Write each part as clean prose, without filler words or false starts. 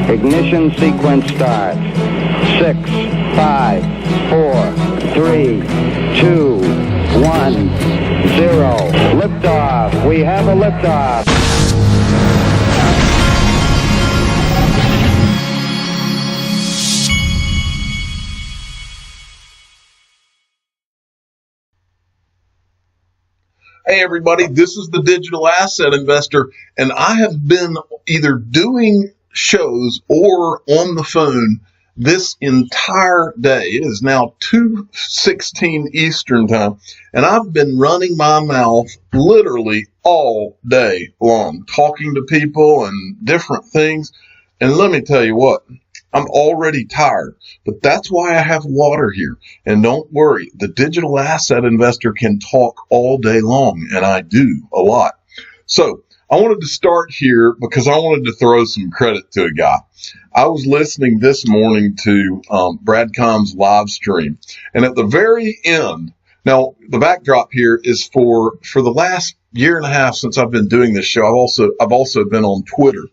Ignition sequence start. 6, 5, 4, 3, 2, 1, 0. Liftoff. We have a liftoff. Hey everybody, this is the Digital Asset Investor, and I have been either doing shows or on the phone this entire day. It is now 2:16 Eastern Time, and I've been running my mouth literally all day long, talking to people and different things. And let me tell you what, I'm already tired, but that's why I have water here. And don't worry, the Digital Asset Investor can talk all day long, and I do a lot. So I wanted to start here because I wanted to throw some credit to a guy. I was listening this morning to Brad Combs' live stream, and at the very end, now the backdrop here is for the last year and a half since I've been doing this show. I've also been on Twitter.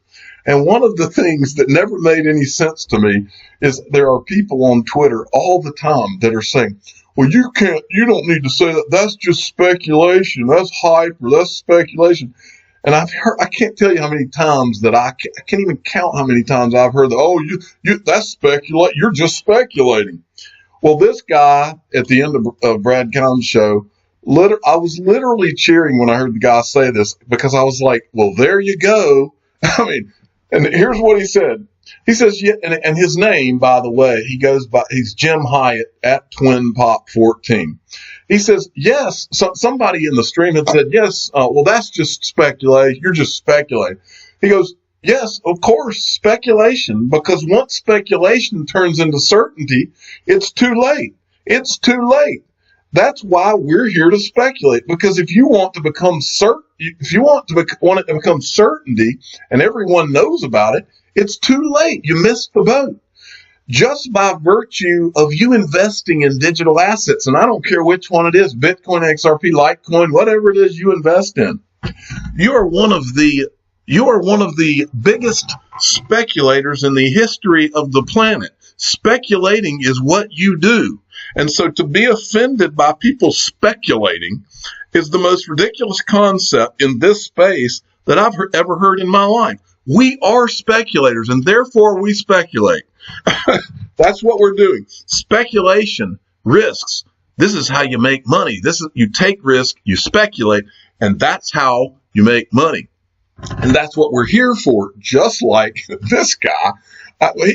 And one of the things that never made any sense to me is there are people on Twitter all the time that are saying, well, you don't need to say that. That's just speculation. That's hype, or that's speculation. And I can't tell you how many times that I can't even count how many times I've heard that, oh, that's speculate. You're just speculating. Well, this guy at the end of Brad Combs' show, I was literally cheering when I heard the guy say this, because I was like, well, there you go. I mean, and here's what he said. He says, yeah, and his name, by the way, he's Jim Hyatt at Twin Pop 14. He says, yes, somebody in the stream had said, yes, well, that's just speculation. You're just speculating. He goes, yes, of course, speculation, because once speculation turns into certainty, it's too late. It's too late. That's why we're here to speculate, because if you want to become want it to become certainty and everyone knows about it, it's too late. You missed the boat. Just by virtue of you investing in digital assets, and I don't care which one it is, Bitcoin, XRP, Litecoin, whatever it is you invest in, you are one of the biggest speculators in the history of the planet. Speculating is what you do. And so to be offended by people speculating is the most ridiculous concept in this space that I've ever heard in my life. We are speculators, and therefore we speculate. That's what we're doing. Speculation, risks. This is how you make money. You take risk, you speculate, and that's how you make money. And that's what we're here for, just like this guy.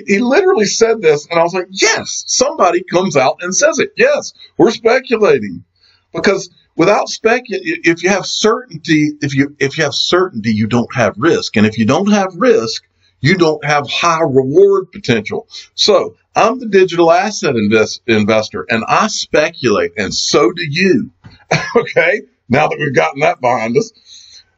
He literally said this, and I was like, yes, somebody comes out and says it. Yes, we're speculating. Because without if you have certainty, you don't have risk. And if you don't have risk, you don't have high reward potential. So I'm the digital asset investor, and I speculate, and so do you. Okay, now that we've gotten that behind us.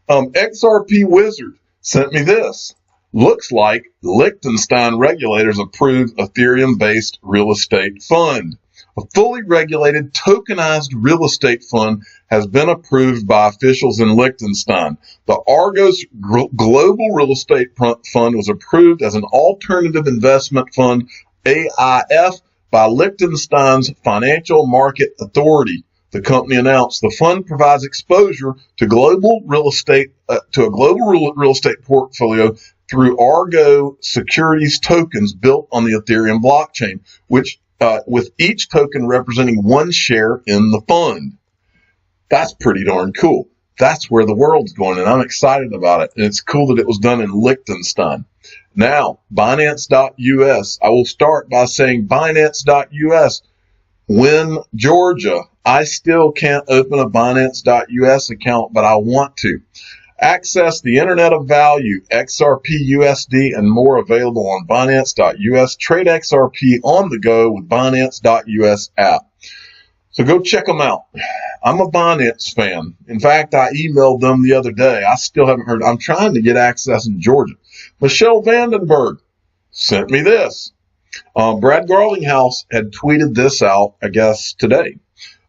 XRP Wizard sent me this. Looks like Liechtenstein regulators approved Ethereum-based real estate fund. A fully regulated tokenized real estate fund has been approved by officials in Liechtenstein. The Argos Global Real Estate Fund was approved as an alternative investment fund, AIF, by Liechtenstein's Financial Market Authority. The company announced the fund provides exposure to a global real estate portfolio through Argo securities tokens built on the Ethereum blockchain, which with each token representing one share in the fund. That's pretty darn cool. That's where the world's going, and I'm excited about it. And it's cool that it was done in Liechtenstein. Now, Binance.us. I will start by saying Binance.us. Win Georgia. I still can't open a Binance.us account, but I want to. Access the Internet of Value, XRP, USD, and more available on Binance.us. Trade XRP on the go with Binance.us app. So go check them out. I'm a Binance fan. In fact, I emailed them the other day. I still haven't heard. I'm trying to get access in Georgia. Michelle Vandenberg sent me this. Brad Garlinghouse had tweeted this out, I guess, today.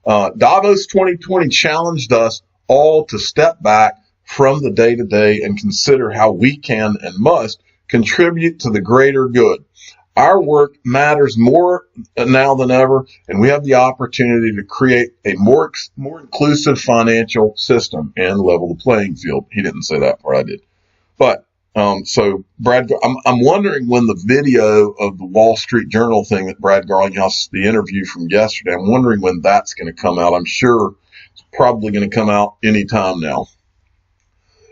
Davos 2020 challenged us all to step back from the day-to-day and consider how we can and must contribute to the greater good. Our work matters more now than ever, and we have the opportunity to create a more inclusive financial system and level the playing field. He didn't say that part, I did. But so Brad, I'm wondering when the video of the Wall Street Journal thing that Brad Garlinghouse, the interview from yesterday, I'm wondering when that's going to come out. I'm sure it's probably going to come out anytime now.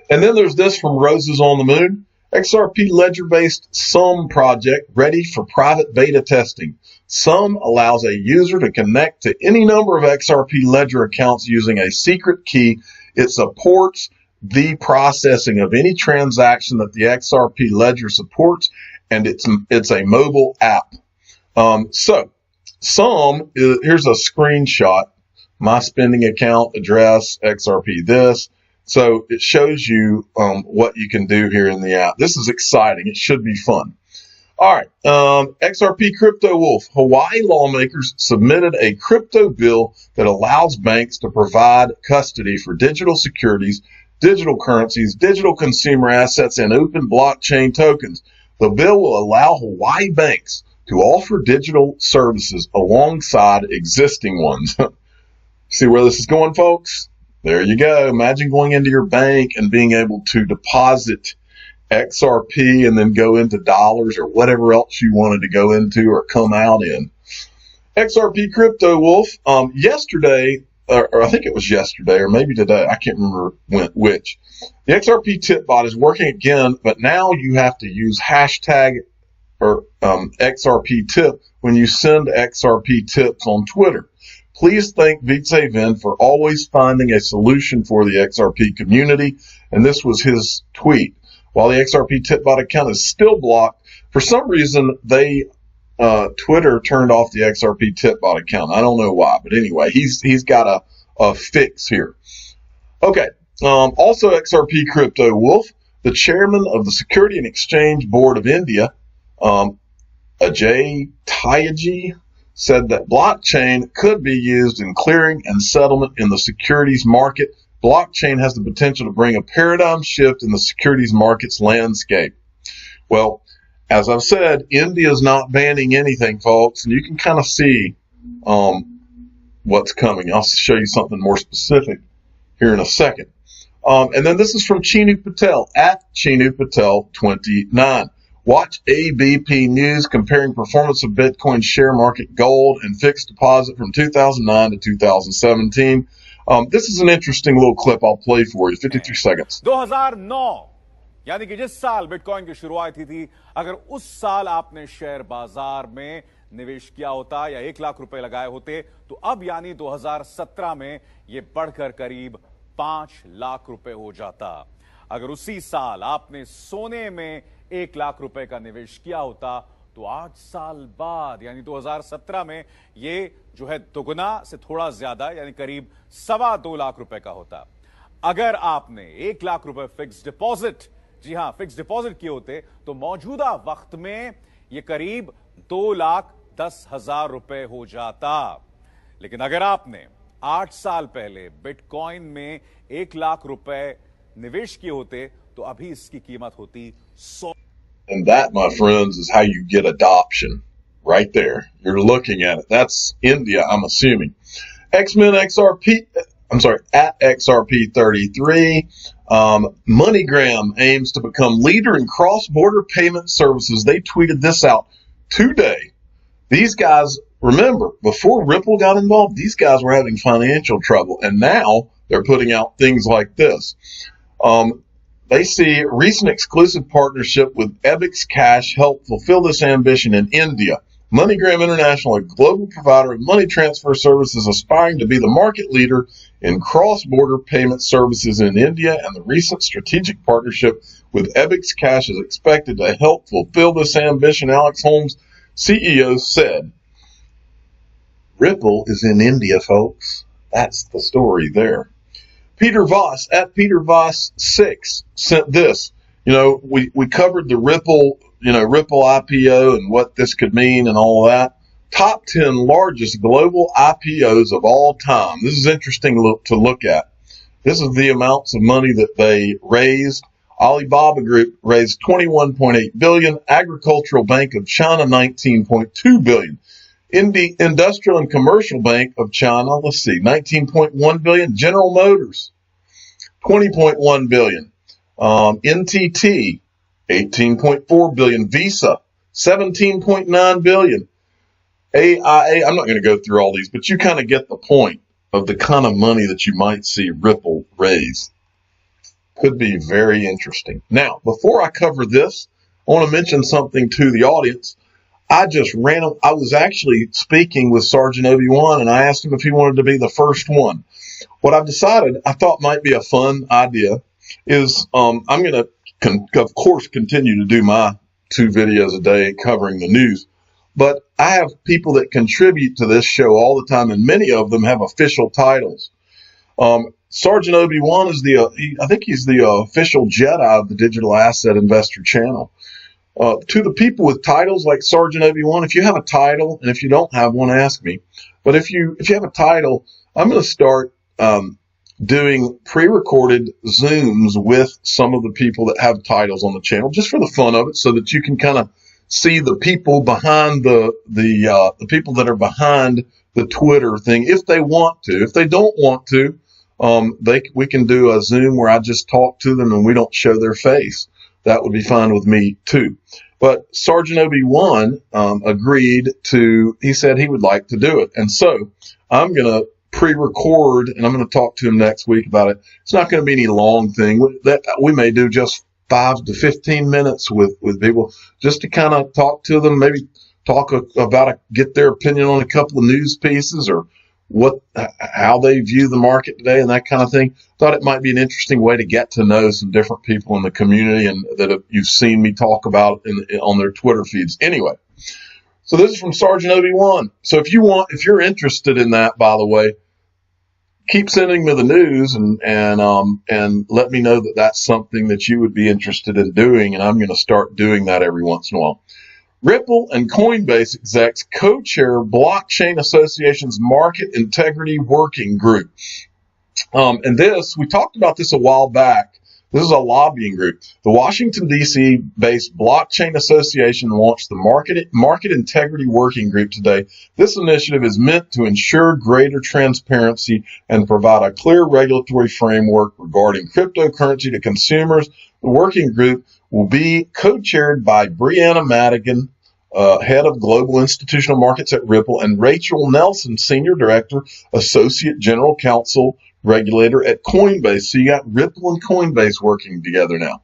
And then there's this from Roses on the Moon. XRP ledger-based Sum project ready for private beta testing. Sum allows a user to connect to any number of XRP ledger accounts using a secret key. It supports the processing of any transaction that the XRP ledger supports, and it's a mobile app. So Sum, here's a screenshot. My spending account address, XRP this. So it shows you what you can do here in the app. This is exciting. It should be fun. All right. XRP Crypto Wolf. Hawaii lawmakers submitted a crypto bill that allows banks to provide custody for digital securities, digital currencies, digital consumer assets, and open blockchain tokens. The bill will allow Hawaii banks to offer digital services alongside existing ones. See where this is going, folks? There you go. Imagine going into your bank and being able to deposit XRP and then go into dollars or whatever else you wanted to go into or come out in. XRP Crypto Wolf, yesterday, or I think it was yesterday or maybe today, I can't remember which. The XRP Tipbot is working again, but now you have to use hashtag or XRP tip when you send XRP tips on Twitter. Please thank Vitseven for always finding a solution for the XRP community. And this was his tweet. While the XRP Tipbot account is still blocked, for some reason, Twitter turned off the XRP Tipbot account. I don't know why, but anyway, he's got a fix here. Okay. Also XRP Crypto Wolf, the chairman of the Security and Exchange Board of India, Ajay Tyagi, said that blockchain could be used in clearing and settlement in the securities market. Blockchain has the potential to bring a paradigm shift in the securities markets landscape. Well, as I've said, India is not banning anything, folks, and you can kind of see what's coming. I'll show you something more specific here in a second. And then this is from Chinu Patel, at Chinu Patel 29. Watch ABP News comparing performance of Bitcoin share market, gold, and fixed deposit from 2009 to 2017. This is an interesting little clip I'll play for you. 53 seconds. 2009 यानी कि जिस साल bitcoin की शुरुआत हुई थी, अगर उस साल आपने शेयर बाजार में निवेश किया होता या 1 लाख रुपए लगाए होते, तो अब यानी 2017 में ये बढ़कर करीब 5 लाख रुपए हो जाता। अगर उसी साल आपने सोने में 1 लाख रुपए का निवेश किया होता, तो 8 साल बाद यानी 2017 में ये जो है दोगुना से थोड़ा ज्यादा यानी करीब 2.25 लाख रुपए का होता। अगर आपने 1 लाख रुपए फिक्स डिपॉजिट, जी हां, फिक्स डिपॉजिट किए होते, तो मौजूदा वक्त में ये करीब 2,10,000 रुपए हो जाता। लेकिन अगर आपने 8 साल पहले बिटकॉइन में 1 लाख रुपए निवेश किए होते, तो अभी इसकी कीमत होती 100। And that, my friends, is how you get adoption. Right there. You're looking at it. That's India, I'm assuming. X-Men XRP, at XRP33. MoneyGram aims to become leader in cross-border payment services. They tweeted this out today. These guys, remember, before Ripple got involved, these guys were having financial trouble. And now they're putting out things like this. They see recent exclusive partnership with Ebix Cash help fulfill this ambition in India. MoneyGram International, a global provider of money transfer services, aspiring to be the market leader in cross-border payment services in India, and the recent strategic partnership with Ebix Cash is expected to help fulfill this ambition, Alex Holmes, CEO, said. Ripple is in India, folks. That's the story there. Peter Voss, at Peter Voss 6, sent this. You know, we covered the Ripple IPO and what this could mean and all that. Top 10 largest global IPOs of all time. This is interesting to look at. This is the amounts of money that they raised. Alibaba Group raised $21.8 billion. Agricultural Bank of China, $19.2 billion. Industrial and Commercial Bank of China, let's see, $19.1 billion. General Motors, $20.1 billion. NTT, $18.4 billion. Visa, $17.9 billion. AIA, I'm not going to go through all these, but you kind of get the point of the kind of money that you might see Ripple raise. Could be very interesting. Now, before I cover this, I want to mention something to the audience. I was actually speaking with Sergeant Obi-Wan, and I asked him if he wanted to be the first one. What I've decided I thought might be a fun idea is I'm going to, of course, continue to do my 2 videos a day covering the news. But I have people that contribute to this show all the time, and many of them have official titles. Sergeant Obi-Wan is I think he's the official Jedi of the Digital Asset Investor channel. To the people with titles like Sergeant Obi-Wan, if you have a title, and if you don't have one, ask me. But if you have a title, I'm going to start doing pre-recorded Zooms with some of the people that have titles on the channel, just for the fun of it, so that you can kind of see the people behind the people that are behind the Twitter thing, if they want to. If they don't want to, we can do a Zoom where I just talk to them and we don't show their face. That would be fine with me too. But Sergeant Obi-Wan he said he would like to do it. And so I'm going to pre-record, and I'm going to talk to him next week about it. It's not going to be any long thing. That we may do just 5 to 15 minutes with people, just to kind of talk to them, maybe talk about get their opinion on a couple of news pieces, or how they view the market today and that kind of thing. Thought it might be an interesting way to get to know some different people in the community, and that you've seen me talk about on their Twitter feeds. Anyway, so this is from Sergeant Obi-Wan. So if you're interested in that, by the way, keep sending me the news and let me know that that's something that you would be interested in doing, and I'm going to start doing that every once in a while. Ripple and Coinbase execs co-chair Blockchain Association's Market Integrity Working Group. And we talked about this a while back. This is a lobbying group. The Washington, D.C. based Blockchain Association launched the Market Integrity Working Group today. This initiative is meant to ensure greater transparency and provide a clear regulatory framework regarding cryptocurrency to consumers. The working group will be co-chaired by Brianna Madigan, head of global institutional markets at Ripple, and Rachel Nelson, senior director, associate general counsel, regulator at Coinbase. So you got Ripple and Coinbase working together now.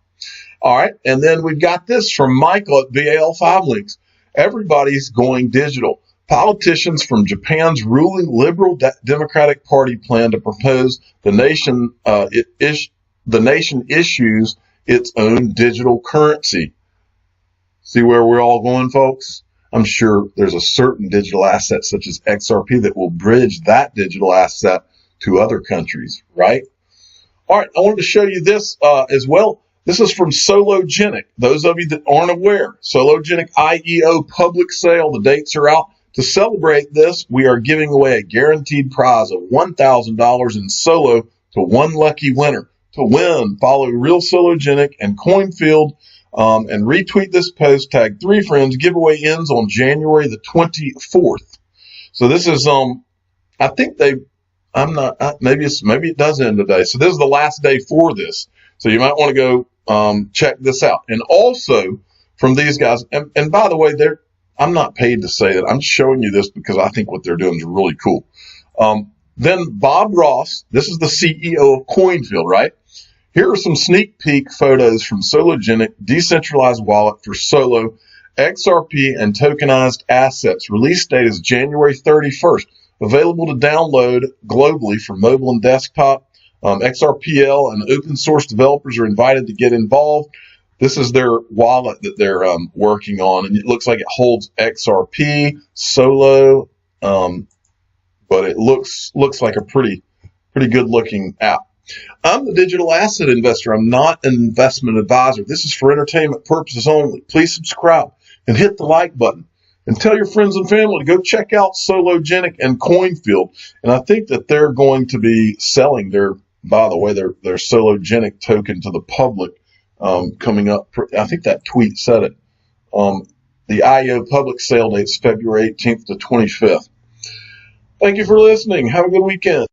All right. And then we've got this from Michael at VAL5 Links. Everybody's going digital. Politicians from Japan's ruling Liberal Democratic Party plan to propose the nation issues its own digital currency. See where we're all going, folks? I'm sure there's a certain digital asset such as XRP that will bridge that digital asset to other countries, right? All right, I wanted to show you this as well. This is from Sologenic. Those of you that aren't aware, Sologenic IEO public sale. The dates are out. To celebrate this, we are giving away a guaranteed prize of $1,000 in Solo to one lucky winner. To win, follow Real Sologenic and Coinfield and retweet this post, tag 3 friends. Giveaway ends on January the 24th. So this is, I think maybe it does end today. So this is the last day for this. So you might want to go check this out. And also from these guys, and by the way, I'm not paid to say that. I'm showing you this because I think what they're doing is really cool. Then Bob Ross, this is the CEO of Coinfield, right? Here are some sneak peek photos from Sologenic, decentralized wallet for Solo, XRP, and tokenized assets. Release date is January 31st. Available to download globally for mobile and desktop. XRPL and open source developers are invited to get involved. This is their wallet that they're working on, and it looks like it holds XRP, Solo, but it looks like a pretty good looking app. I'm the digital asset investor. I'm not an investment advisor. This is for entertainment purposes only. Please subscribe and hit the like button. And tell your friends and family to go check out Sologenic and Coinfield. And I think that they're going to be selling their Sologenic token to the public coming up. I think that tweet said it. The IEO public sale date is February 18th to 25th. Thank you for listening. Have a good weekend.